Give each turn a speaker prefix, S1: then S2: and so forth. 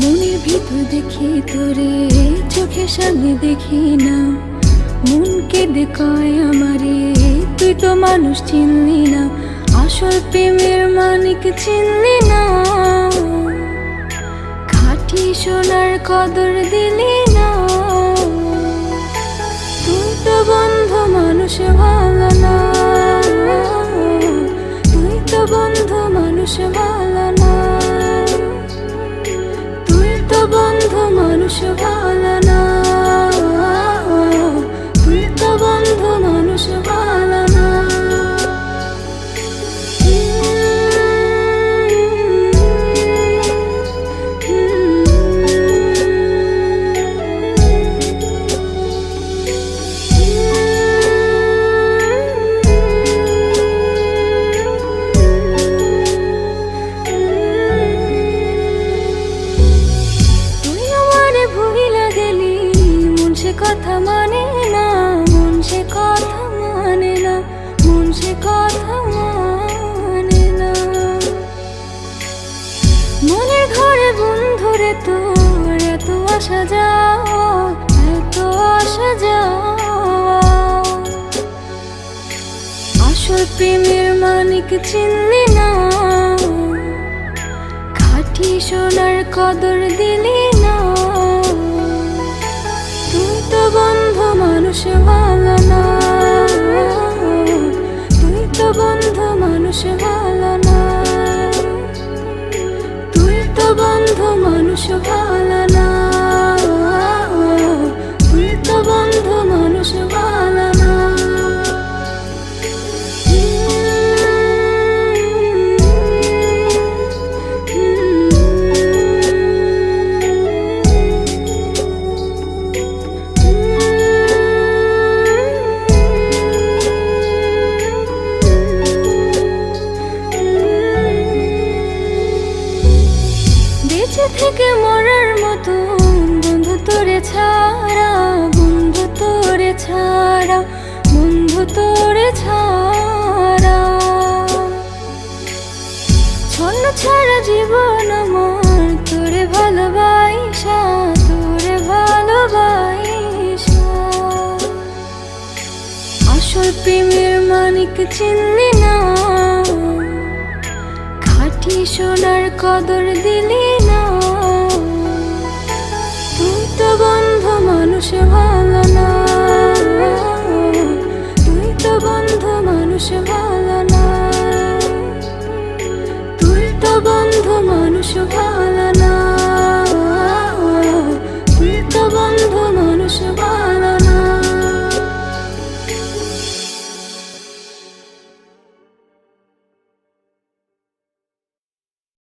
S1: মনের ভিতর দেখি তোরে, চোখের সামনে দেখি না। মন কেঁদে কয় আমারে, তুই তো মানুষ চিনলি না। আসল প্রেমের মানিক চিনলি না। খাঁটি সোনার কদর দিলি না। তুই তো বন্ধু মানুষ ভালো না। তুই তো বন্ধু মানুষ ভালো না। তুই তো বন্ধু মানুষ ভালো না। তুই তো বন্ধু মানুষ ভালো না। কথা মানে না, মন সে কথা মানে না, মন সে কথা মানে না। মনের ঘরে বন্ধুরে তোর এত আসা যাওয়া, এত আসা যাওয়া। আসল প্রেমের মানিক চিনলি না। খাঁটি সোনার কদর দিলি না। তুই তো বন্ধু মানুষ ভালো না। তুই তো বন্ধু মানুষ ভালো না। তুই তো বন্ধু মানুষ ভালো না। তুই তো বন্ধু মানুষ ভালো না। বেঁচে থেকে মরার মতো বন্ধু তোরে ছাড়া, বন্ধু তোরে ছাড়া, বন্ধু তোরে ছাড়া। ছন্ন ছাড়া জীবন আমার তোরে ভালোবাসা, তোরে ভালোবাসা। আসল প্রেমের মানিক চিনলি না। খাঁটি সোনার কদর দিলি না। তুই তো বন্ধু মানুষ ভালো না। তুই তো বন্ধু মানুষ ভালো না। তুই তো বন্ধু মানুষ ভালো